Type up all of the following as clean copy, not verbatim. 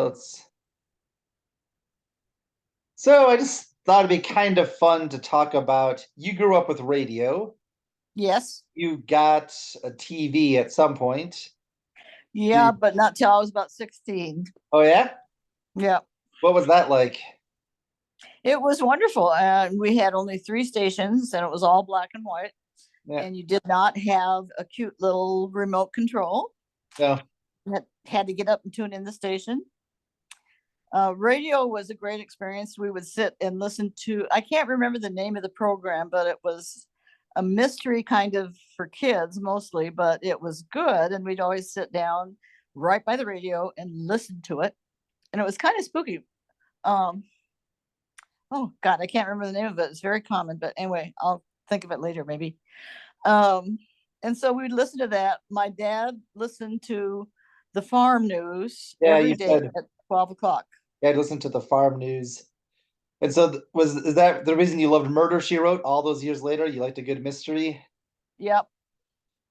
Let's. So I just thought it'd be kind of fun to talk about. You grew up with radio. Yes. You got a TV at some point. Yeah, Did, but not till I was about 16. oh yeah? Yeah. What was that like? It was wonderful. And we had only three stations and it was all black and white. Yeah. And you did not have a cute little remote control. No. You had to get up and tune in the station. Radio was a great experience. We would sit and listen to, I can't remember the name of the program, but it was a mystery kind of for kids mostly, but it was good. And we'd always sit down right by the radio and listen to it. And it was kind of spooky. Um, oh God, I can't remember the name of it. It's very common, but anyway, I'll think of it later maybe. Um, and so we'd listen to that. My dad listened to the farm news Yeah, every you day said at 12 o'clock. you had listened to the farm news. And so is that the reason you loved Murder She Wrote all those years later? You liked a good mystery? Yep.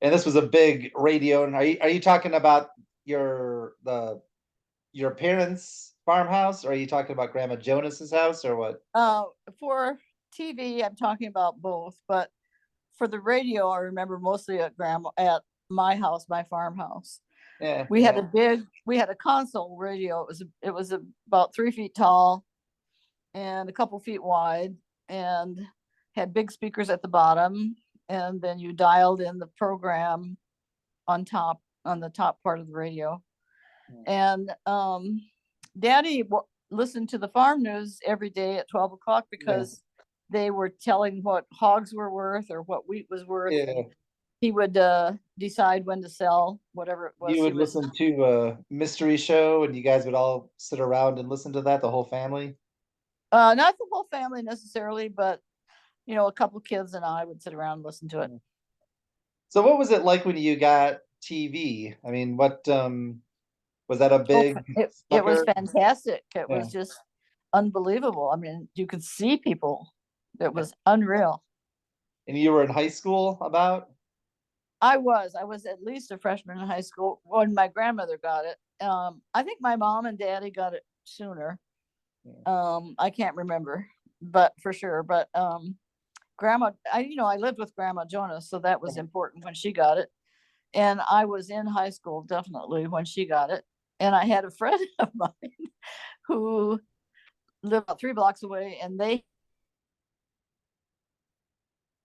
And this was a big radio. And are you talking about the your parents' farmhouse, or are you talking about Grandma Jonas's house, or what? Uh, for TV, I'm talking about both, but for the radio, I remember mostly at my house, my farmhouse. Yeah, We had yeah. we had a console radio. It was about 3 feet tall and a couple feet wide, and had big speakers at the bottom. And then you dialed in the program on the top part of the radio. And Daddy listened to the farm news every day at 12 o'clock Yeah, because they were telling what hogs were worth or what wheat was worth, yeah. and he would decide when to sell whatever it You was he would was. listen to a mystery show, and you guys would all sit around and listen to that, the whole family. Not the whole family necessarily, but a couple kids and I would sit around and listen to it. So, what was it like when you got TV? I mean, what was that a Oh, big it was sucker? fantastic. It Yeah. was just unbelievable. I mean, you could see people. It was unreal. And you were in high school about? I was at least a freshman in high school when my grandmother got it. I think my mom and daddy got it sooner. Yeah. I can't remember, but for sure. But grandma, I lived with Grandma Jonas, so that was important when she got it. And I was in high school definitely when she got it. And I had a friend of mine who lived about 3 blocks away, and they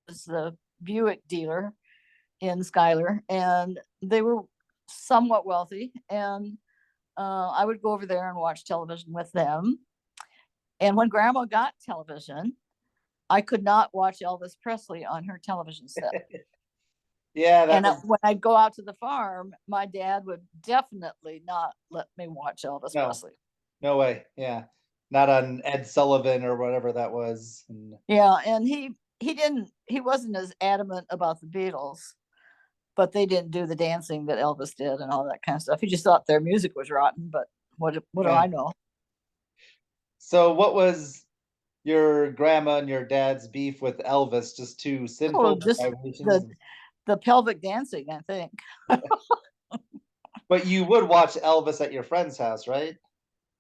was the Buick dealer in Schuyler, and they were somewhat wealthy. And I would go over there and watch television with them. And when Grandma got television, I could not watch Elvis Presley on her television set. Yeah, that And was when I'd go out to the farm, my dad would definitely not let me watch Elvis no, Presley. no way. Yeah, not on Ed Sullivan or whatever that was. And Yeah, and he wasn't as adamant about the Beatles, but they didn't do the dancing that Elvis did and all that kind of stuff. He just thought their music was rotten, but what do yeah. I know? So, what was your grandma and your dad's beef with Elvis? Just too Oh, sinful just vibrations. the the pelvic dancing, I think. But you would watch Elvis at your friend's house, right?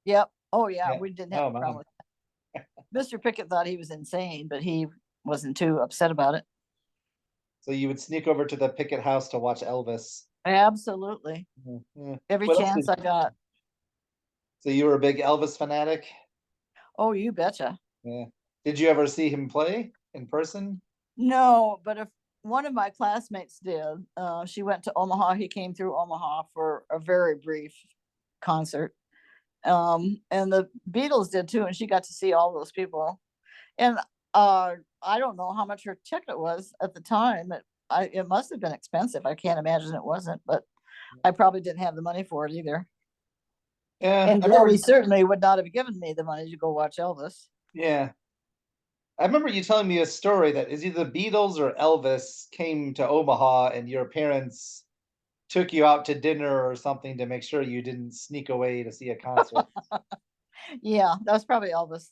Yep. Oh yeah, Yeah. we didn't have Oh a problem man. with that. Mr. Pickett thought he was insane, but he wasn't too upset about it. So you would sneak over to the Pickett house to watch Elvis. Absolutely. Mhm, yeah. Every What else chance did? I got. So you were a big Elvis fanatic? Oh, you betcha. Yeah. Did you ever see him play in person? No, but if one of my classmates did, she went to Omaha. He came through Omaha for a very brief concert. And the Beatles did too, and she got to see all those people. And I don't know how much her ticket was at the time. It must have been expensive. I can't imagine it wasn't, but I probably didn't have the money for it either. Yeah, And I remember. Daddy certainly would not have given me the money to go watch Elvis. Yeah, I remember you telling me a story that is either the Beatles or Elvis came to Omaha, and your parents took you out to dinner or something to make sure you didn't sneak away to see a concert. Yeah, that was probably Elvis.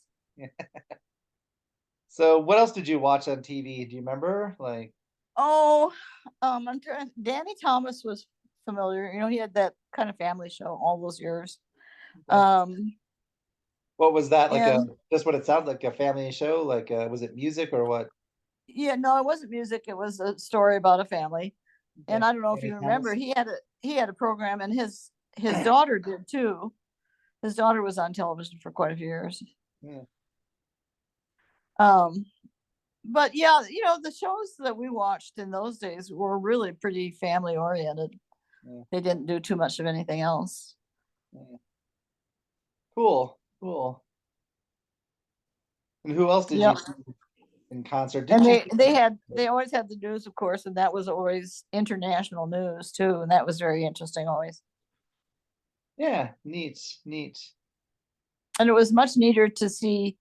So, what else did you watch on TV? Do you remember? Like, Oh, Danny Thomas was familiar. He had that kind of family show all those years. Um, What was that like? and Just what it sounded like, a family show? Like, was it music or what? yeah, no, it wasn't music. It was a story about a family. And Okay. I don't know if Any you remember, comments? he had a program, and his daughter did too. His daughter was on television for quite a few years. Yeah, Um, but yeah, the shows that we watched in those days were really pretty family oriented. yeah, They didn't do too much of anything else. yeah. Cool, cool. And who else did you Yep. see in concert? And Didn't you? they always had the news, of course, and that was always international news too, and that was very interesting always. Yeah, neat, neat. And it was much neater to see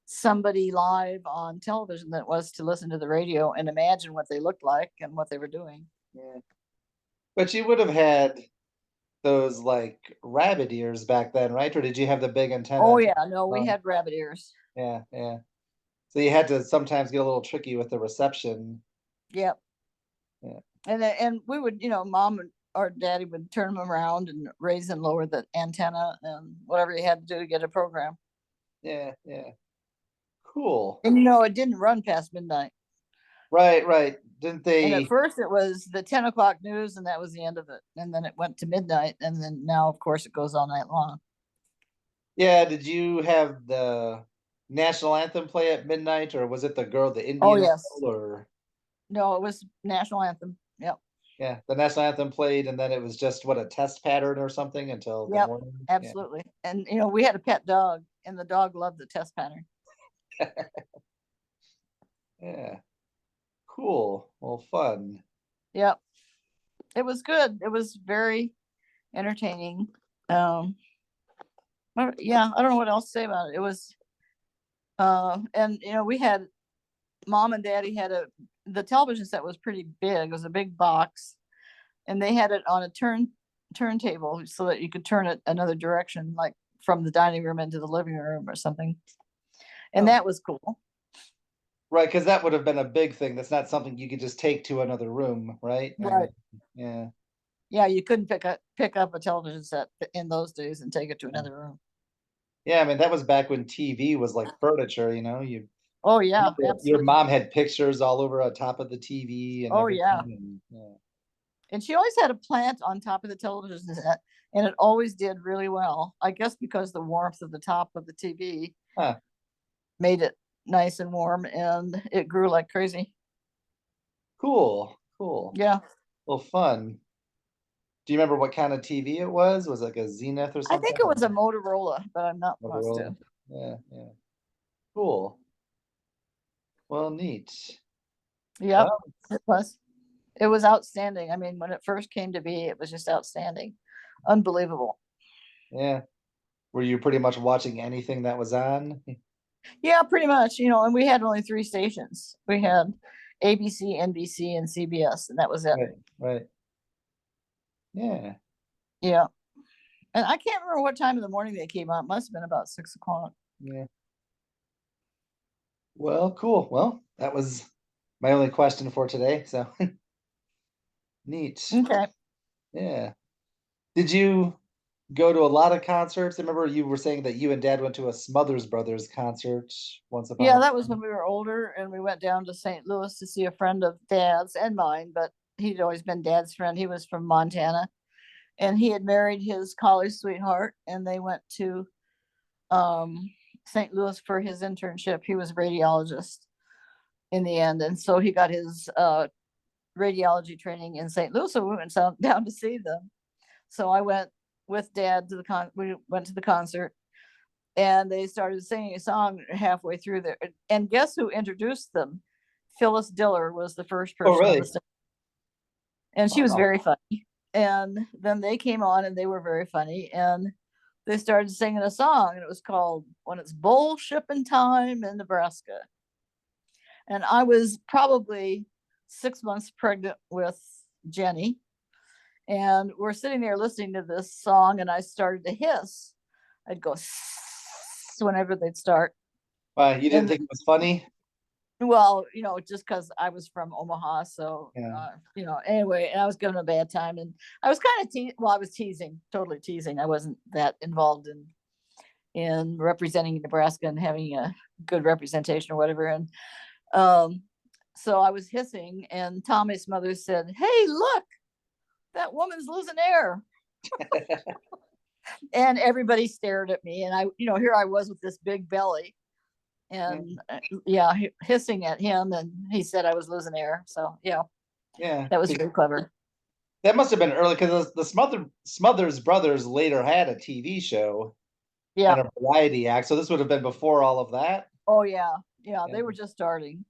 somebody live on television than it was to listen to the radio and imagine what they looked like and what they were doing. Yeah. But you would have had those like rabbit ears back then, right? Or did you have the big Oh antenna? yeah, no, we Um, had rabbit ears. yeah, yeah. So you had to sometimes get a little tricky with the reception. Yep. Yeah, And we would, mom or daddy would turn them around and raise and lower the antenna and whatever you had to do to get a program. yeah, yeah. Cool. And it didn't run past midnight. Right, right. Didn't And at they? first it was the 10 o'clock news, and that was the end of it. And then it went to midnight, and then now, of course, it goes all night long. Yeah, did you have the national anthem play at midnight, or was it the Oh Indian yes. girl, or No, it was national anthem. Yep. yeah, the national anthem played, and then it was just what, a test pattern or something until the Yep. morning. Yeah, Absolutely. And we had a pet dog, and the dog loved the test pattern. yeah. Cool. Well, fun. Yep. It was good. It was very entertaining. Um, yeah, I don't know what else to say about it. It was, and we had mom and daddy had the television set was pretty big. It was a big box, and they had it on a turntable so that you could turn it another direction, like from the dining room into the living room or something. And Oh, that was cool. right, because that would have been a big thing. That's not something you could just take to another room, right? I mean, Right. yeah, Yeah, you couldn't pick up a television set in those days and take it to yeah. another room. Yeah, I mean, that was back when TV was like furniture, Oh yeah, your absolutely. mom had pictures all over on top of the TV and Oh yeah. everything, and yeah. And she always had a plant on top of the television set, and it always did really well. I guess because the warmth of the top of the TV Huh, made it nice and warm, and it grew like crazy. cool, cool. Yeah. Well, fun. Do you remember what kind of TV it was? Was it like a Zenith or I something? think it was a Motorola, but I'm not Motorola? positive. Yeah, yeah. Cool. Well, neat. Yep, Well, it was. It was outstanding. I mean, when it first came to be, it was just outstanding. Unbelievable. yeah. Were you pretty much watching anything that was on? Yeah, pretty much, and we had only three stations. We had ABC, NBC, and CBS, and that was it. Right, right. Yeah, Yeah. And I can't remember what time in the morning they came out. It must have been about 6 o'clock. yeah. Well, cool. Well, that was my only question for today. So neat. Okay. Yeah. Did you go to a lot of concerts? I remember you were saying that you and Dad went to a Smothers Brothers concert once upon Yeah, a that was time. when we were older, and we went down to St. Louis to see a friend of Dad's and mine, but he'd always been Dad's friend. He was from Montana, and he had married his college sweetheart, and they went to um, St. Louis for his internship. He was a radiologist in the end, and so he got his radiology training in St. Louis. So we went down to see them. So I went with Dad to we went to the concert, and they started singing a song halfway through there. And guess who introduced them? Phyllis Diller was the first Oh, person on the really? stage, and she was Wow. very funny. And then they came on, and they were very funny, and they started singing a song, and it was called "When It's Bull Shipping Time in Nebraska." And I was probably 6 months pregnant with Jenny, and we're sitting there listening to this song, and I started to hiss. I'd go whenever they'd start. Why, you didn't And think it was funny? Well, just because I was from Omaha, so Yeah. anyway, and I was giving a bad time, and I was kind of well, I was teasing, totally teasing. I wasn't that involved in representing Nebraska and having a good representation or whatever. And um, so I was hissing, and Tommy's mother said, "Hey, look, that woman's losing air." And everybody stared at me, and here I was with this big belly, Yeah. and yeah, hissing at him, and he said I was losing air. So yeah, Yeah. that was 'Cause very clever. that must have been early because the Smothers Brothers later had a TV show Yeah. and a variety act. So this would have been before all of that. Oh yeah. Yeah. Yeah. They were just starting.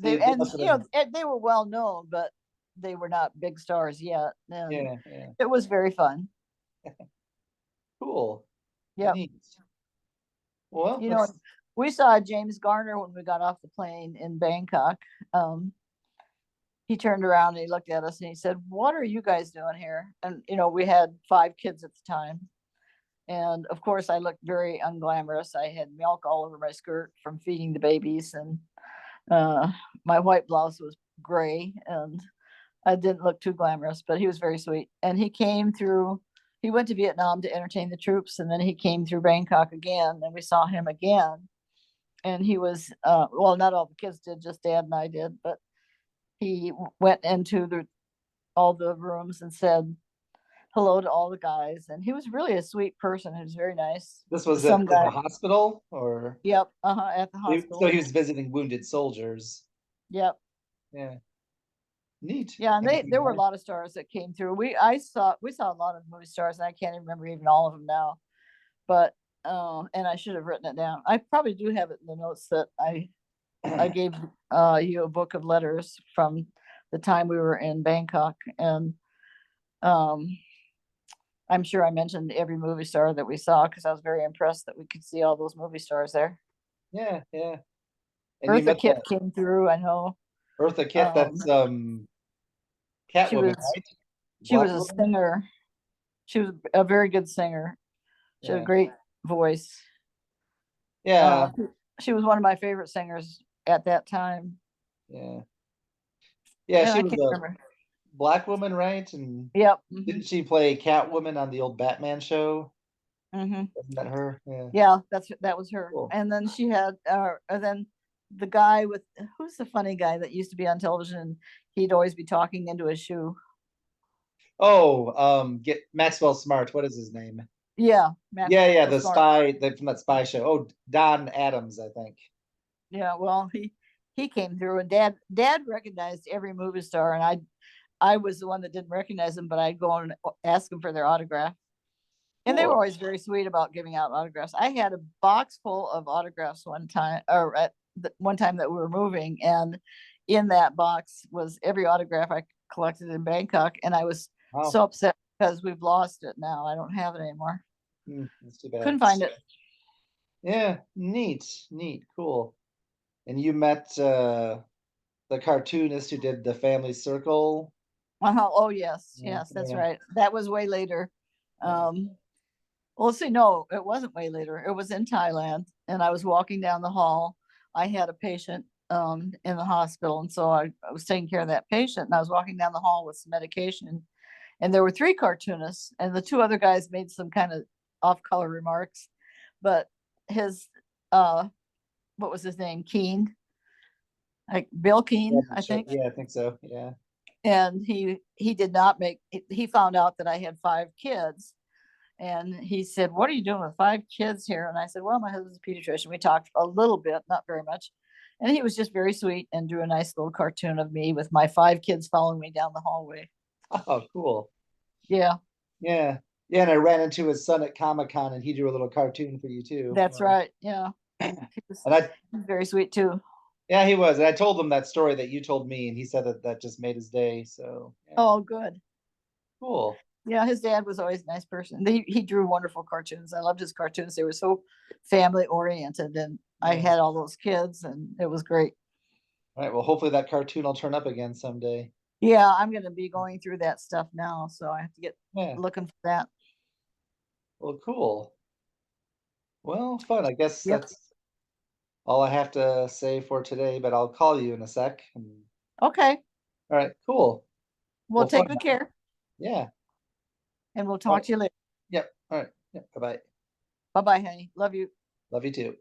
So They they and must have been. they were well known, but they were not big stars yet. And Yeah. Yeah. it was very fun. Cool. Yep. Neat. Well, You know, that's we saw James Garner when we got off the plane in Bangkok. Um, he turned around and he looked at us and he said, "What are you guys doing here?" And we had 5 kids at the time. And of course, I looked very unglamorous. I had milk all over my skirt from feeding the babies, and uh, my white blouse was gray, and I didn't look too glamorous, but he was very sweet. And he came through, he went to Vietnam to entertain the troops, and then he came through Bangkok again, and we saw him again. And he was, well, not all the kids did, just dad and I did, but he went into all the rooms and said hello to all the guys. And he was really a sweet person. He was very nice. this was Some at guy, the hospital, or yep, at the so hospital. he was visiting wounded soldiers. Yep. Yeah, neat. Yeah, and Yeah, there were a lot of stars that came through. We saw a lot of movie stars, and I can't even remember even all of them now. But and I should have written it down. I probably do have it in the notes that I gave you a book of letters from the time we were in Bangkok, and um, I'm sure I mentioned every movie star that we saw because I was very impressed that we could see all those movie stars there. yeah, yeah. And you Eartha met Kitt the came through. I know. Eartha Kitt. Um, That's she Catwoman, was right? she was Black a woman. singer. She was a very good singer. She had a Yeah, great voice. yeah, Uh, she was one of my favorite singers at that time, yeah, yeah. and She I was can't a remember. black woman, right? And Yep. didn't she play Catwoman on the old Batman show? Hmm. Wasn't that her? Yeah, Yeah, that was her. cool. And then she had, and then the guy with who's the funny guy that used to be on television? And he'd always be talking into his shoe. Oh, get Maxwell Smart. What is his name? Yeah, Yeah, Maxwell yeah, the Smart. spy from that spy show. Oh, Don Adams, I think. Yeah, well, he came through, and dad recognized every movie star, and I was the one that didn't recognize them, but I'd go and ask them for their autograph. And they were Cool. always very sweet about giving out autographs. I had a box full of autographs one time, or at one time that we were moving, and in that box was every autograph I collected in Bangkok, and I was Wow. so upset because we've lost it now. I don't have it anymore. That's too bad. Couldn't find it. Yeah, neat, neat, cool. And you met the cartoonist who did the Family Circle. Oh yes, Yeah, yes, that's yeah, right. That was way later. yeah. Um, well, see, no, it wasn't way later. It was in Thailand, and I was walking down the hall. I had a patient in the hospital, and so I was taking care of that patient, and I was walking down the hall with some medication, and there were 3 cartoonists, and the 2 other guys made some kind of off-color remarks, but his uh, what was his name? Keen, like Bill Yeah, Keen, I'm I sure. think. Yeah, I think so. Yeah. And he did not make. He found out that I had 5 kids, and he said, "What are you doing with 5 kids here?" And I said, "Well, my husband's a pediatrician." We talked a little bit, not very much. And he was just very sweet and drew a nice little cartoon of me with my 5 kids following me down the hallway. Oh, cool. Yeah, Yeah. Yeah, and I ran into his son at Comic-Con and he drew a little cartoon for you too. that's right. Yeah, he was, And I he was very sweet too. yeah, he was. And I told him that story that you told me and he said that that just made his day. So, yeah. Oh, good. Cool. Yeah, his dad was always a nice person. He drew wonderful cartoons. I loved his cartoons. They were so family oriented, and I Yeah. had all those kids, and it was great. All right. Well, hopefully that cartoon will turn up again someday. Yeah, I'm going to be going through that stuff now, so I have to get Yeah. looking for that. Well, cool. Well, fun. I guess Yep. that's all I have to say for today, but I'll call you in a sec. Okay, All right, cool. well, Well, fun. take good care Yeah. and we'll All right. talk to you later. Yep. All right. Yep. Bye bye. Bye-bye, honey. Love you. Love you too.